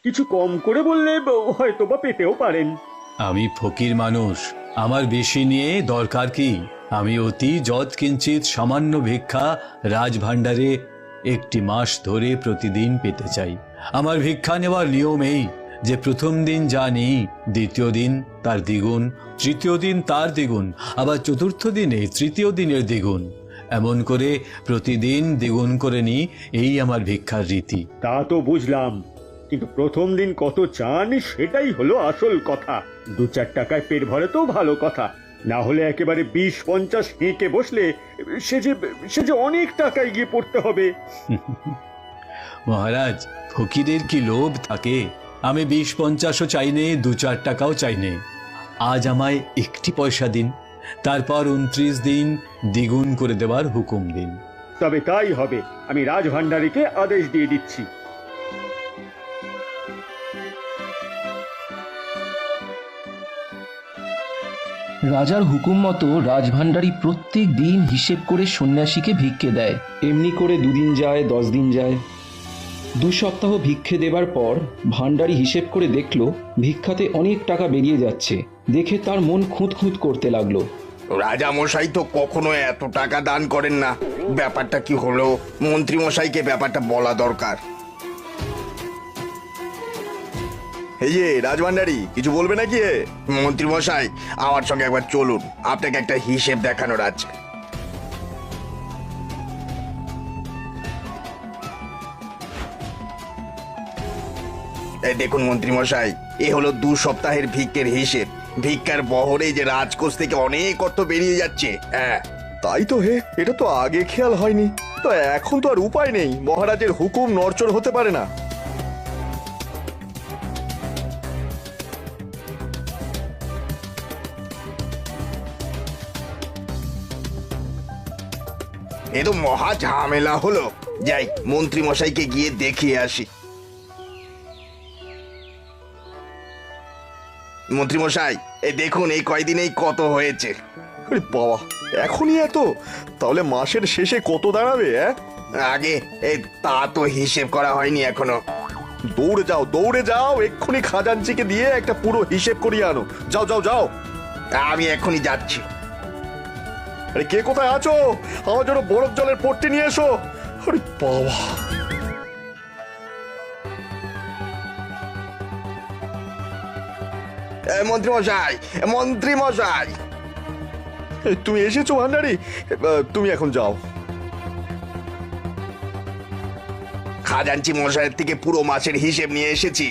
কিছু কম করে বললে হয়তো বা পেতেও পারেন। আমি ফকির মানুষ, আমার বেশি নিয়ে দরকার কি? আমি অতি যৎ কিঞ্চিত সামান্য ভিক্ষা রাজভাণ্ডারে একটি মাস ধরে প্রতিদিন পেতে চাই। আমার ভিক্ষা নেওয়ার নিয়ম এই যে প্রথম দিন যা নিই, দ্বিতীয় দিন তার দ্বিগুণ, তৃতীয় দিন তার দ্বিগুণ, আবার চতুর্থ দিনে তৃতীয় দিনের দ্বিগুণ, এমন করে প্রতিদিন দ্বিগুণ করে নিই। এই আমার ভিক্ষার রীতি। তা তো বুঝলাম, কিন্তু প্রথম দিন কত চান সেটাই হলো আসল কথা। 2-4 টাকায় পেট ভরে তো ভালো কথা, না হলে একেবারে 20-50 হেঁকে বসলে সে যে অনেক টাকায় গিয়ে পড়তে হবে। মহারাজ, ফকিরের কি লোভ থাকে? আমি 20-50ও চাইনে, 2-4 টাকাও চাইনে। আজ আমায় একটি পয়সা দিন, তারপর 29 দিন দ্বিগুণ করে দেওয়ার হুকুম দিন। তবে তাই হবে, আমি রাজভাণ্ডারীকে আদেশ দিয়ে দিচ্ছি। রাজার হুকুম মতো রাজভাণ্ডারী প্রত্যেক দিন হিসেব করে সন্ন্যাসীকে ভিক্ষে দেয়। এমনি করে 2 দিন যায়, 10 দিন যায়। 2 সপ্তাহ ভিক্ষে দেবার পর ভাণ্ডারী হিসেব করে দেখল ভিক্ষাতে অনেক টাকা বেরিয়ে যাচ্ছে। দেখে তার মন খুঁত খুঁত করতে লাগলো। রাজা মশাই তো কখনো এত টাকা দান করেন না, ব্যাপারটা কি হলো? মন্ত্রী মশাইকে ব্যাপারটা বলা দরকার। এই যে রাজভাণ্ডারী, কিছু বলবে নাকি? মন্ত্রী মশাই, আমার সঙ্গে একবার চলুন, আপনাকে একটা হিসেব দেখানোর আছে। এই দেখুন মন্ত্রী মশাই, এ হলো 2 সপ্তাহের ভিক্ষের হিসেব। ভিক্ষার বহরে যে রাজকোষ থেকে অনেক অর্থ বেরিয়ে যাচ্ছে। হ্যাঁ, তাই তো হে, এটা তো আগে খেয়াল হয়নি। তো এখন তো আর উপায় নেই, মহারাজের হুকুম নড়চড় হতে পারে না। এ তো মহা ঝামেলা হলো। যাই, মন্ত্রী মশাইকে গিয়ে দেখিয়ে আসি। মন্ত্রী মশাই, এই দেখুন এই কয়দিনেই কত হয়েছে। আরে বাবা, এখনই এত? তাহলে মাসের শেষে কত দাঁড়াবে? আগে এই তা তো হিসেব করা হয়নি এখনো। দৌড়ে যাও, এক্ষুনি খাজাঞ্চিকে দিয়ে একটা পুরো হিসেব করিয়ে আনো। যাও যাও যাও। আমি এখনই যাচ্ছি। আরে কে কোথায় আছো? আমার জন্য বরফ জলের পট্টি নিয়ে এসো। আরে বাবা, মন্ত্রী মশাই, মন্ত্রী মশাই। এই তুমি এসেছো ভান্ডারী? তুমি এখন যাও। খাজাঞ্চি মশাইয়ের থেকে পুরো মাসের হিসেব নিয়ে এসেছি।